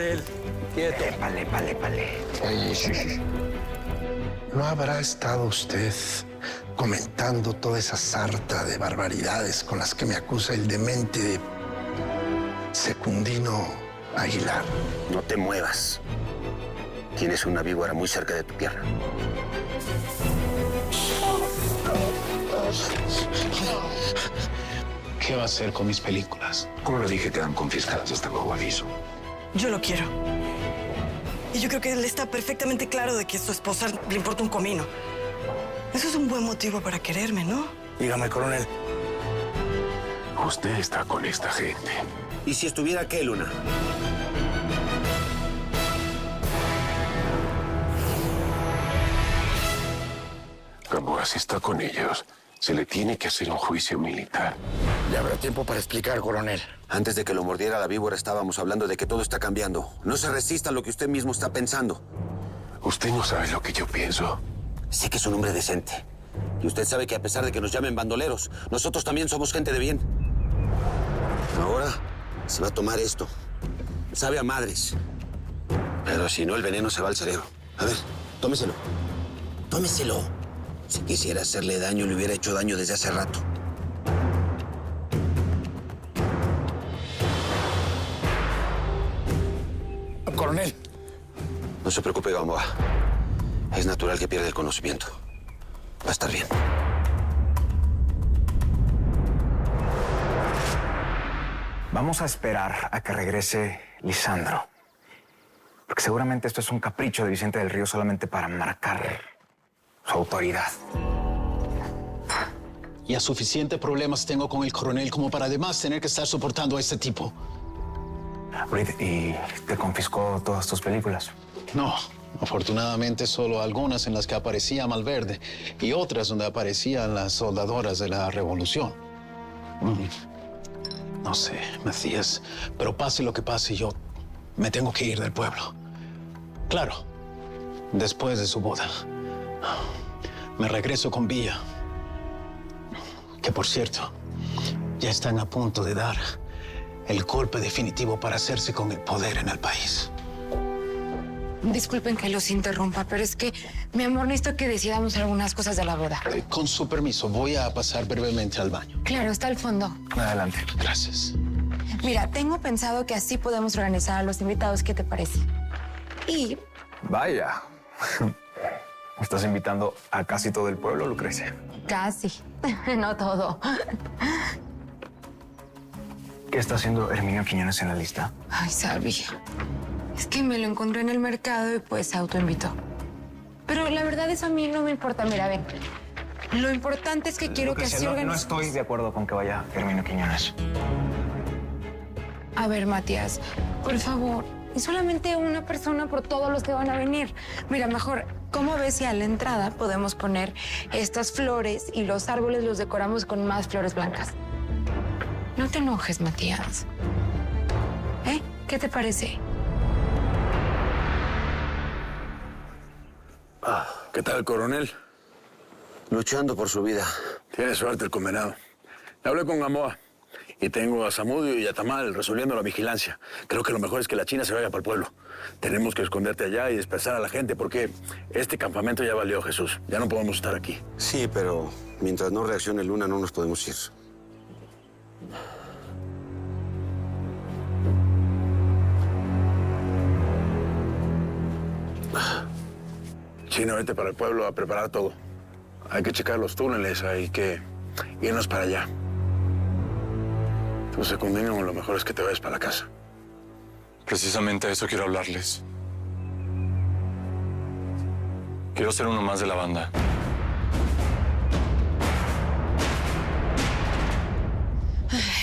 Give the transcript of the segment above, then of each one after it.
coronel. Quieto. Épale. Oye, sí. ¿No habrá estado usted comentando toda esa sarta de barbaridades con las que me acusa el demente de Secundino Aguilar? No te muevas. Tienes una víbora muy cerca de tu pierna. ¿Qué va a hacer con mis películas? Como lo dije, quedan confiscadas hasta nuevo aviso. Yo lo quiero. Y yo creo que él está perfectamente claro de que a su esposa le importa un comino. Eso es un buen motivo para quererme, ¿no? Dígame, coronel. Usted está con esta gente. ¿Y si estuviera qué, Luna? Gamboa, si está con ellos, se le tiene que hacer un juicio militar. Ya habrá tiempo para explicar, coronel. Antes de que lo mordiera la víbora estábamos hablando de que todo está cambiando. No se resista a lo que usted mismo está pensando. Usted no sabe lo que yo pienso. Sé que es un hombre decente. Y usted sabe que a pesar de que nos llamen bandoleros, nosotros también somos gente de bien. Ahora se va a tomar esto. Sabe a madres. Pero si no, el veneno se va al cerebro. A ver, tómeselo. Tómeselo. Si quisiera hacerle daño, le hubiera hecho daño desde hace rato. Coronel. No se preocupe, Gamboa. Es natural que pierda el conocimiento. Va a estar bien. Vamos a esperar a que regrese Lisandro. Porque seguramente esto es un capricho de Vicente del Río solamente para marcar su autoridad. Ya suficientes problemas tengo con el coronel como para además tener que estar soportando a este tipo. Reed, ¿y te confiscó todas tus películas? No, afortunadamente solo algunas en las que aparecía Malverde y otras donde aparecían las soldadoras de la Revolución. No sé, Macías, pero pase lo que pase, yo me tengo que ir del pueblo. Claro, después de su boda. Me regreso con Villa, que por cierto, ya están a punto de dar el golpe definitivo para hacerse con el poder en el país. Disculpen que los interrumpa, pero es que, mi amor, necesito que decidamos algunas cosas de la boda. Con su permiso, voy a pasar brevemente al baño. Claro, está al fondo. Adelante. Gracias. Mira, tengo pensado que así podemos organizar a los invitados. ¿Qué te parece? Y... Vaya. Estás invitando a casi todo el pueblo, Lucrecia. Casi. No todo. ¿Qué está haciendo Herminio Quiñones en la lista? Ay, Salvi. Es que me lo encontré en el mercado y pues se autoinvitó. Pero la verdad eso a mí no me importa. Mira, ven. Lo importante es que quiero que así organicemos. No estoy de acuerdo con que vaya Herminio Quiñones. A ver, Matías, por favor. Es solamente una persona por todos los que van a venir. Mira, mejor, ¿cómo ves si a la entrada podemos poner estas flores y los árboles los decoramos con más flores blancas? No te enojes, Matías. ¿Qué te parece? ¿Qué tal, coronel? Luchando por su vida. Tiene suerte el condenado. Le hablé con Gamboa y tengo a Zamudio y a Tamal resolviendo la vigilancia. Creo que lo mejor es que la China se vaya para el pueblo. Tenemos que esconderte allá y dispersar a la gente porque este campamento ya valió, Jesús. Ya no podemos estar aquí. Sí, pero mientras no reaccione Luna no nos podemos ir. Chino, vete para el pueblo a preparar todo. Hay que checar los túneles, hay que irnos para allá. Tu Secundino, lo mejor es que te vayas para la casa. Precisamente de eso quiero hablarles. Quiero ser uno más de la banda.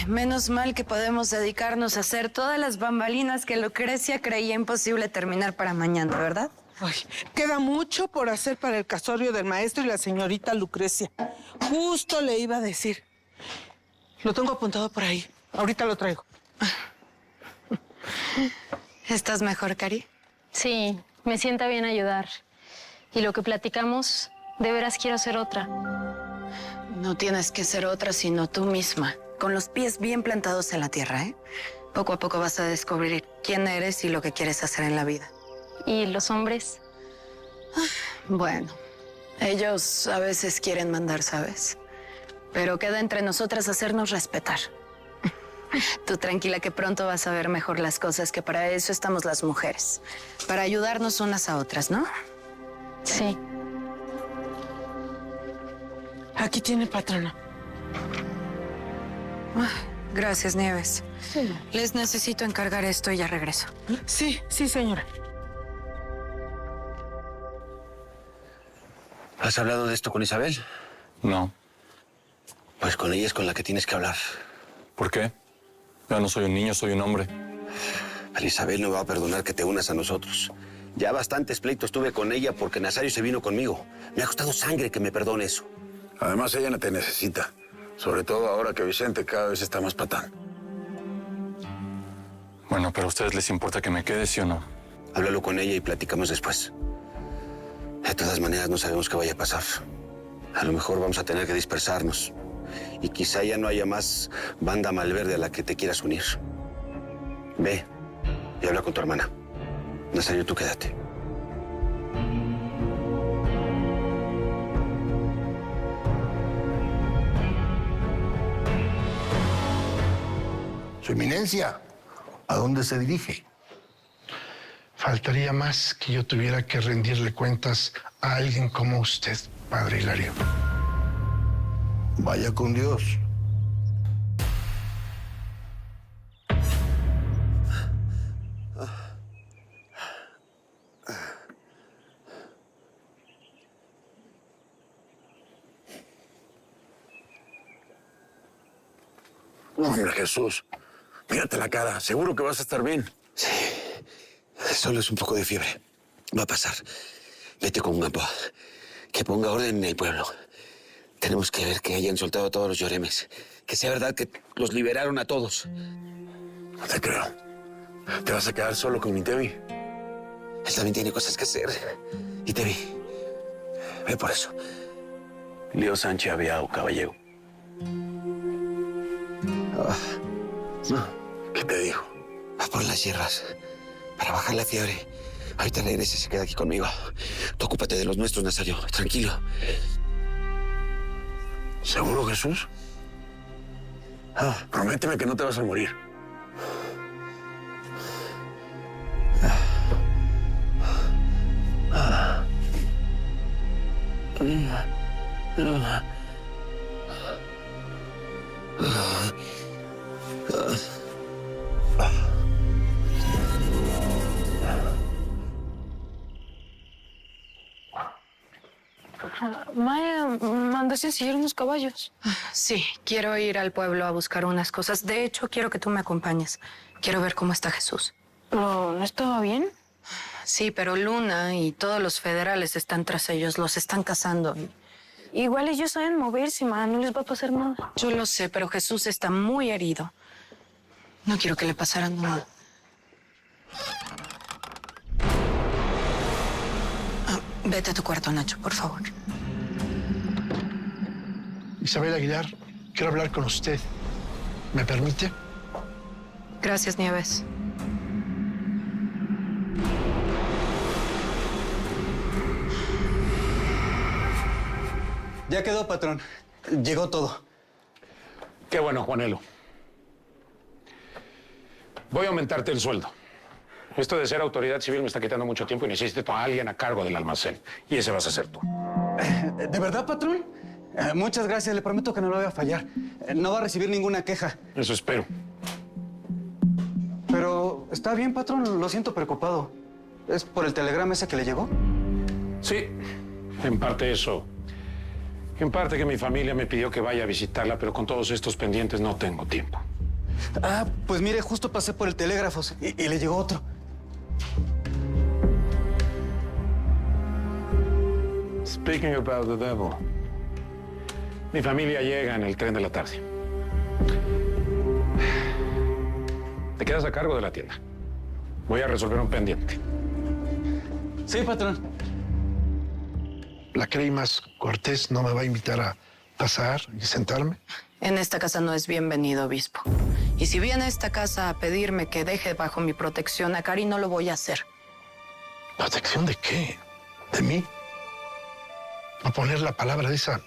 Menos mal que podemos dedicarnos a hacer todas las bambalinas que Lucrecia creía imposible terminar para mañana, ¿verdad? Ay, queda mucho por hacer para el casorio del maestro y la señorita Lucrecia. Justo le iba a decir. Lo tengo apuntado por ahí. Ahorita lo traigo. ¿Estás mejor, Cari? Sí, me sienta bien ayudar. Y lo que platicamos, de veras quiero ser otra. No tienes que ser otra, sino tú misma. Con los pies bien plantados en la tierra, ¿eh? Poco a poco vas a descubrir quién eres y lo que quieres hacer en la vida. ¿Y los hombres? Bueno, ellos a veces quieren mandar, ¿sabes? Pero queda entre nosotras hacernos respetar. Tú tranquila que pronto vas a ver mejor las cosas, que para eso estamos las mujeres. Para ayudarnos unas a otras, ¿no? Sí. Aquí tiene, patrona. Gracias, Nieves. Sí. Les necesito encargar esto y ya regreso. Sí, sí, señora. ¿Has hablado de esto con Isabel? No. Pues con ella es con la que tienes que hablar. ¿Por qué? Ya no soy un niño, soy un hombre. Pero Isabel no va a perdonar que te unas a nosotros. Ya bastantes pleitos tuve con ella porque Nazario se vino conmigo. Me ha costado sangre que me perdone eso. Además, ella no te necesita. Sobre todo ahora que Vicente cada vez está más patán. Bueno, pero a ustedes les importa que me quede, ¿sí o no? Háblalo con ella y platicamos después. De todas maneras, no sabemos qué vaya a pasar. A lo mejor vamos a tener que dispersarnos. Y quizá ya no haya más banda Malverde a la que te quieras unir. Ve y habla con tu hermana. Nazario, tú quédate. Su eminencia, ¿a dónde se dirige? Faltaría más que yo tuviera que rendirle cuentas a alguien como usted, padre Hilario. Vaya con Dios. Hombre, Jesús, mírate la cara. Seguro que vas a estar bien. Sí, solo es un poco de fiebre. Va a pasar. Vete con Gamboa. Que ponga orden en el pueblo. Tenemos que ver que hayan soltado a todos los lloremes. Que sea verdad que los liberaron a todos. No te creo. ¿Te vas a quedar solo con mi Tevi? Él también tiene cosas que hacer. Y Tevi, ve por eso. Lío Sánchez Aviao, caballero. ¿Qué te dijo? Va por las hierbas para bajar la fiebre. Ahorita regresa y se queda aquí conmigo. Tú ocúpate de los nuestros, Nazario. Tranquilo. ¿Seguro, Jesús? Prométeme que no te vas a morir. Maya, mandaste a ensillar unos caballos. Sí, quiero ir al pueblo a buscar unas cosas. De hecho, quiero que tú me acompañes. Quiero ver cómo está Jesús. ¿Pero no estaba bien? Sí, pero Luna y todos los federales están tras ellos. Los están cazando. Igual ellos saben moverse, ma. No les va a pasar nada. Yo lo sé, pero Jesús está muy herido. No quiero que le pasara nada. Vete a tu cuarto, Nacho, por favor. Isabel Aguilar, quiero hablar con usted. ¿Me permite? Gracias, Nieves. Ya quedó, patrón. Llegó todo. Qué bueno, Juanelo. Voy a aumentarte el sueldo. Esto de ser autoridad civil me está quitando mucho tiempo y necesito a alguien a cargo del almacén. Y ese vas a ser tú. ¿De verdad, patrón? Muchas gracias. Le prometo que no lo voy a fallar. No va a recibir ninguna queja. Eso espero. Pero está bien, patrón. Lo siento preocupado. ¿Es por el telegrama ese que le llegó? Sí, en parte eso. En parte que mi familia me pidió que vaya a visitarla, pero con todos estos pendientes no tengo tiempo. Ah, pues mire, justo pasé por el telégrafo y le llegó otro. Speaking about the devil. Mi familia llega en el tren de la tarde. Te quedas a cargo de la tienda. Voy a resolver un pendiente. Sí, patrón. ¿La cree más cortés no me va a invitar a pasar y sentarme? En esta casa no es bienvenido, obispo. Y si viene a esta casa a pedirme que deje bajo mi protección a Cari, no lo voy a hacer. ¿Protección de qué? ¿De mí? ¿A poner la palabra de esa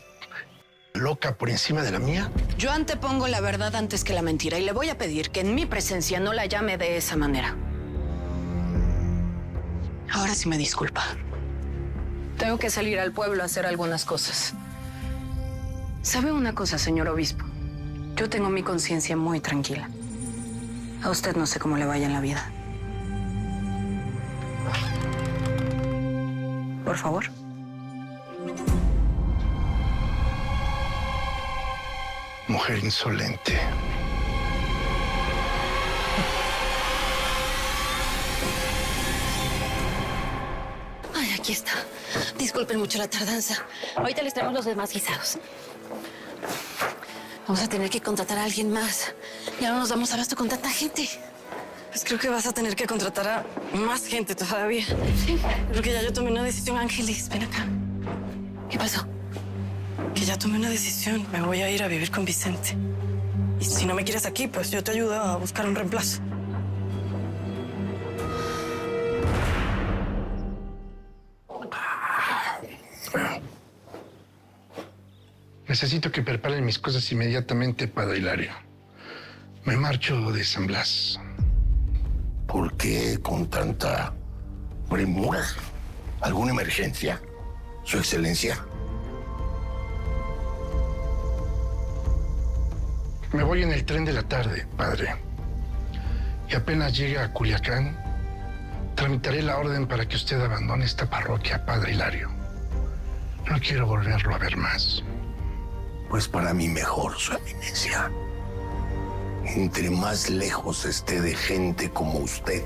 loca por encima de la mía? Yo antepongo la verdad antes que la mentira y le voy a pedir que en mi presencia no la llame de esa manera. Ahora sí me disculpa. Tengo que salir al pueblo a hacer algunas cosas. ¿Sabe una cosa, señor obispo? Yo tengo mi conciencia muy tranquila. A usted no sé cómo le vaya en la vida. Por favor. Mujer insolente. Ay, aquí está. Disculpen mucho la tardanza. Ahorita les traemos los demás guisados. Vamos a tener que contratar a alguien más. Ya no nos damos abasto con tanta gente. Pues creo que vas a tener que contratar a más gente todavía. Sí. Creo que ya yo tomé una decisión, Ángeles. Ven acá. ¿Qué pasó? Que ya tomé una decisión. Me voy a ir a vivir con Vicente. Y si no me quieres aquí, pues yo te ayudo a buscar un reemplazo. Necesito que preparen mis cosas inmediatamente, Padre Hilario. Me marcho de San Blas. ¿Por qué con tanta premura? ¿Alguna emergencia, Su Excelencia? Me voy en el tren de la tarde, padre. Y apenas llegue a Culiacán, tramitaré la orden para que usted abandone esta parroquia, Padre Hilario. No quiero volverlo a ver más. Pues para mí mejor, Su Eminencia. Entre más lejos esté de gente como usted,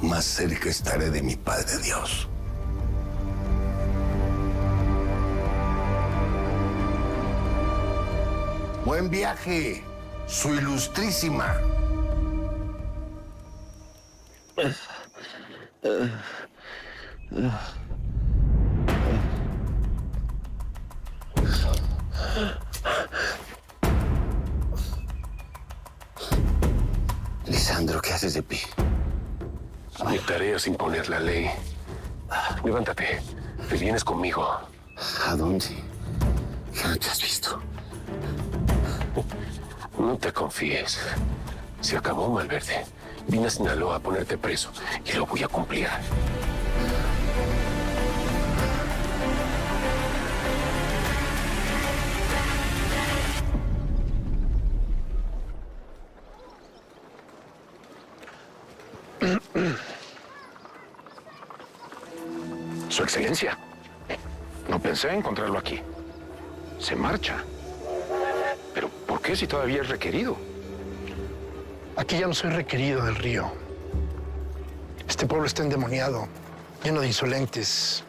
más cerca estaré de mi Padre Dios. Buen viaje, Su Ilustrísima. Lisandro, ¿qué haces de pie? Mi tarea es imponer la ley. Levántate. Te vienes conmigo. ¿A dónde? ¿Ya no te has visto? No te confíes. Se acabó, Malverde. Vine a Sinaloa a ponerte preso y lo voy a cumplir. Su Excelencia, no pensé encontrarlo aquí. Se marcha. ¿Pero por qué si todavía es requerido? Aquí ya no soy requerido del Río. Este pueblo está endemoniado, lleno de insolentes,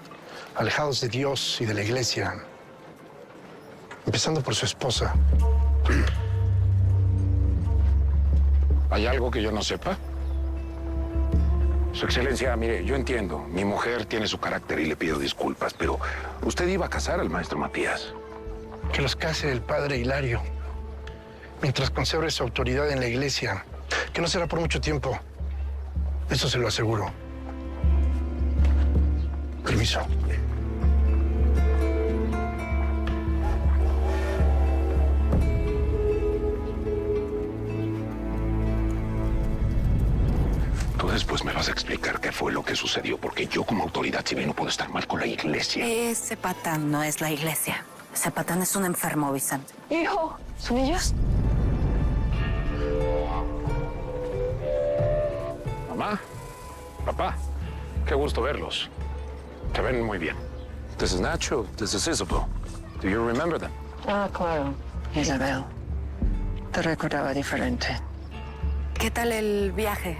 alejados de Dios y de la iglesia. Empezando por su esposa. ¿Hay algo que yo no sepa? Su Excelencia, mire, yo entiendo. Mi mujer tiene su carácter y le pido disculpas, pero usted iba a casar al maestro Matías. Que los case el padre Hilario, mientras conserve su autoridad en la iglesia, que no será por mucho tiempo. Eso se lo aseguro. Permiso. Tú después me vas a explicar qué fue lo que sucedió, porque yo como autoridad civil no puedo estar mal con la iglesia. Ese patán no es la iglesia. Ese patán es un enfermo, Vicente. Hijo, ¿son ellos? Mamá, papá, qué gusto verlos. Se ven muy bien. This is Nacho, this is Isabel. Do you remember them? Ah, claro, Isabel. Te recordaba diferente. ¿Qué tal el viaje?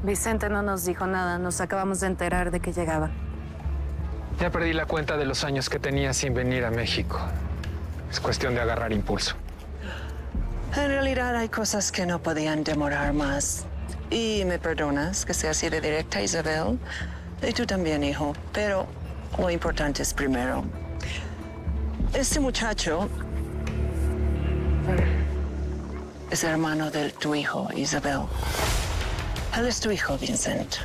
Vicente no nos dijo nada. Nos acabamos de enterar de que llegaba. Ya perdí la cuenta de los años que tenía sin venir a México. Es cuestión de agarrar impulso. En realidad hay cosas que no podían demorar más. Y me perdonas que sea así de directa, Isabel. Y tú también, hijo. Pero lo importante es primero. Este muchacho es hermano de tu hijo, Isabel. Él es tu hijo, Vincent.